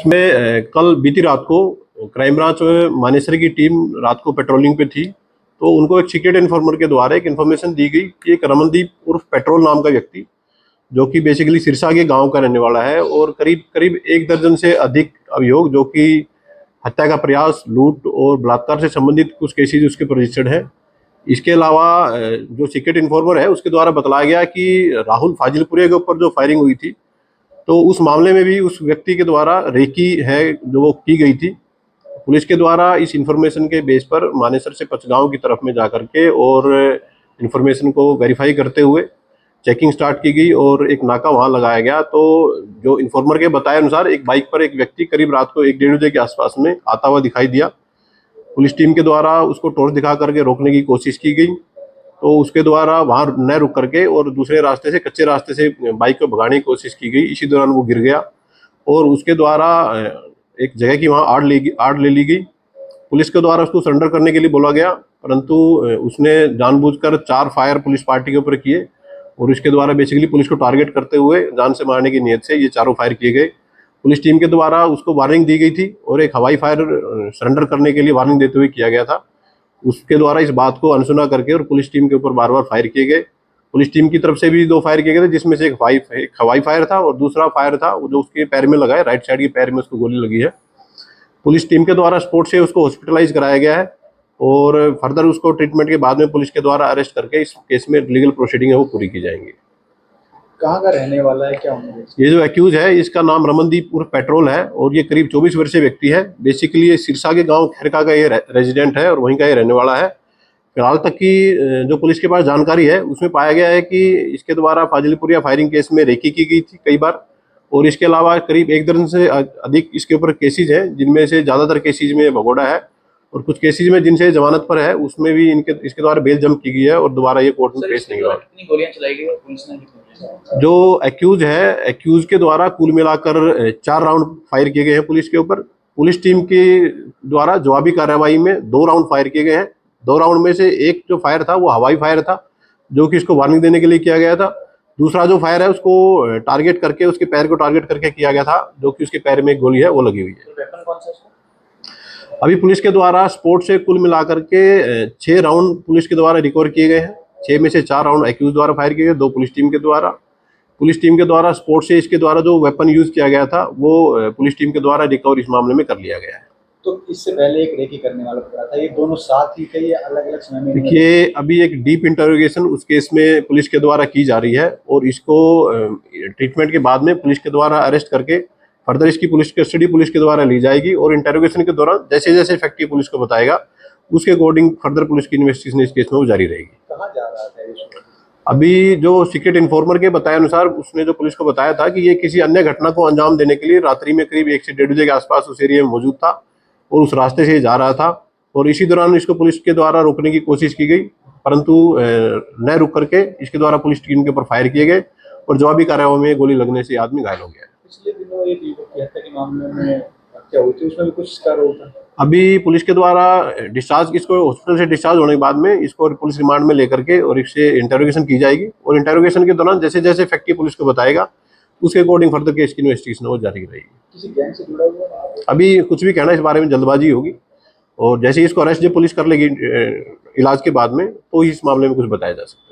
इसमें कल बीती रात को क्राइम ब्रांच मानेसर की टीम रात को पेट्रोलिंग पे थी, तो उनको एक सीक्रेट इन्फॉर्मर के द्वारा एक इन्फॉर्मेशन दी गई कि एक रमनदीप उर्फ पेट्रोल नाम का व्यक्ति, जो कि बेसिकली सिरसा के गांव का रहने वाला है और करीब करीब 1 दर्जन से अधिक अभियोग, जो कि हत्या का प्रयास, लूट और बलात्कार से संबंधित कुछ केसेज उसके पर रजिस्टर्ड है। इसके अलावा जो सीक्रेट इन्फॉर्मर है उसके द्वारा बताया गया कि राहुल फाजिलपुरे के ऊपर जो फायरिंग हुई थी, तो उस मामले में भी उस व्यक्ति के द्वारा रेकी है जो वो की गई थी। पुलिस के द्वारा इस इंफॉर्मेशन के बेस पर मानेसर से पचगांव की तरफ में जाकर के और इंफॉर्मेशन को वेरीफाई करते हुए चेकिंग स्टार्ट की गई और एक नाका वहां लगाया गया। तो जो इन्फॉर्मर के बताए अनुसार एक बाइक पर एक व्यक्ति करीब रात को 1-1:30 बजे के आसपास में आता हुआ दिखाई दिया। पुलिस टीम के द्वारा उसको टॉर्च दिखा करके रोकने की कोशिश की गई, तो उसके द्वारा वहां न रुक करके और दूसरे रास्ते से, कच्चे रास्ते से बाइक को भगाने की कोशिश की गई। इसी दौरान वो गिर गया और उसके द्वारा एक जगह की वहां आड़ ले ली गई। पुलिस के द्वारा उसको सरेंडर करने के लिए बोला गया, परंतु उसने जानबूझकर 4 फायर पुलिस पार्टी के ऊपर किए और इसके द्वारा बेसिकली पुलिस को टारगेट करते हुए जान से मारने की नीयत से ये चारों फायर किए गए। पुलिस टीम के द्वारा उसको वार्निंग दी गई थी और एक हवाई फायर सरेंडर करने के लिए वार्निंग देते हुए किया गया था। उसके द्वारा इस बात को अनसुना करके और पुलिस टीम के ऊपर बार बार फायर किए गए। पुलिस टीम की तरफ से भी 2 फायर किए गए थे, जिसमें से एक हवाई फायर था और दूसरा फायर था जो उसके पैर में लगा है, राइट साइड के पैर में उसको गोली लगी है। पुलिस टीम के द्वारा स्पॉट से उसको हॉस्पिटलाइज कराया गया है और फर्दर उसको ट्रीटमेंट के बाद में पुलिस के द्वारा अरेस्ट करके इस केस में लीगल प्रोसीडिंग है वो पूरी की जाएंगी। कहाँ का रहने वाला है, क्या उम्र है? ये जो एक्यूज है इसका नाम रमनदीप उर्फ पेट्रोल है और ये करीब 24 वर्षीय व्यक्ति है। बेसिकली ये सिरसा के गांव खैरका का ये रेजिडेंट है और वहीं का ये रहने वाला है। फिलहाल तक की जो पुलिस के पास जानकारी है उसमें पाया गया है कि इसके द्वारा फाजिलपुरिया फायरिंग केस में रेकी की गई थी कई बार, और इसके अलावा करीब 1 दर्जन से अधिक इसके ऊपर केसेज हैं, जिनमें से ज़्यादातर केसेज में भगोड़ा है और कुछ केसेज में जिनसे जमानत पर है उसमें भी इसके द्वारा बेल जम की गई है और दोबारा ये कोर्ट में पेश नहीं हुआ। कितनी गोलियां चलाई गई और पुलिस ने कितनी? जो एक्यूज है, एक्यूज के द्वारा कुल मिलाकर 4 राउंड फायर किए गए हैं पुलिस के ऊपर। पुलिस टीम के द्वारा जवाबी कार्रवाई में 2 राउंड फायर किए गए हैं। 2 राउंड में से एक जो फायर था वो हवाई फायर था, जो कि इसको वार्निंग देने के लिए किया गया था। दूसरा जो फायर है उसको टारगेट करके, उसके पैर को टारगेट करके किया गया था, जो कि उसके पैर में एक गोली है वो लगी हुई है। वेपन कौन सा है? अभी पुलिस के द्वारा स्पोर्ट से कुल मिलाकर के 6 राउंड पुलिस के द्वारा रिकवर किए गए हैं। 6 में से 4 राउंड एक्यूज द्वारा फायर किए गए, 2 पुलिस टीम के द्वारा। पुलिस टीम के द्वारा स्पोर्ट से इसके द्वारा जो वेपन यूज किया गया था वो पुलिस टीम के द्वारा रिकवर इस मामले में कर लिया गया है। तो इससे पहले एक रेकी करने वाला पकड़ा था, ये दोनों साथ ही थे, ये अलग अलग समय में? देखिए, अभी एक डीप इंटरोगेशन उस केस में पुलिस के द्वारा की जा रही है और इसको ट्रीटमेंट के बाद में पुलिस के द्वारा अरेस्ट करके फर्दर इसकी पुलिस कस्टडी पुलिस के द्वारा ली जाएगी और इंटरोगेशन के दौरान जैसे जैसे फैक्ट पुलिस को बताएगा उसके अकॉर्डिंग फर्दर पुलिस की इन्वेस्टिगेशन इस केस में वो जारी रहेगी। कहाँ जा रहा था ये? अभी जो सीक्रेट इन्फॉर्मर के बताए अनुसार उसने जो पुलिस को बताया था कि ये किसी अन्य घटना को अंजाम देने के लिए रात्रि में करीब 1 से 1:30 बजे के आसपास उस एरिया में मौजूद था और उस रास्ते से जा रहा था और इसी दौरान इसको पुलिस के द्वारा रोकने की कोशिश की गई, परंतु न रुक करके इसके द्वारा पुलिस टीम के ऊपर फायर किए गए और जवाबी कार्रवाई में गोली लगने से आदमी घायल हो गया। पिछले दिनों एक युवक की हत्या के मामले में हत्या हुई थी, उसमें भी कुछ शिकार हुआ था। अभी पुलिस के द्वारा डिस्चार्ज, इसको हॉस्पिटल से डिस्चार्ज होने के बाद में इसको पुलिस रिमांड में लेकर के और इससे इंटरोगेशन की जाएगी और इंटरोगेशन के दौरान जैसे जैसे फैक्ट पुलिस को बताएगा उसके अकॉर्डिंग फर्दर केस की इन्वेस्टिगेशन वो जारी रहेगी। किसी गैंग से जुड़ा हुआ है? अभी कुछ भी कहना इस बारे में जल्दबाजी होगी और जैसे ही इसको अरेस्ट जब पुलिस कर लेगी इलाज के बाद में, तो इस मामले में कुछ बताया जा सकता है।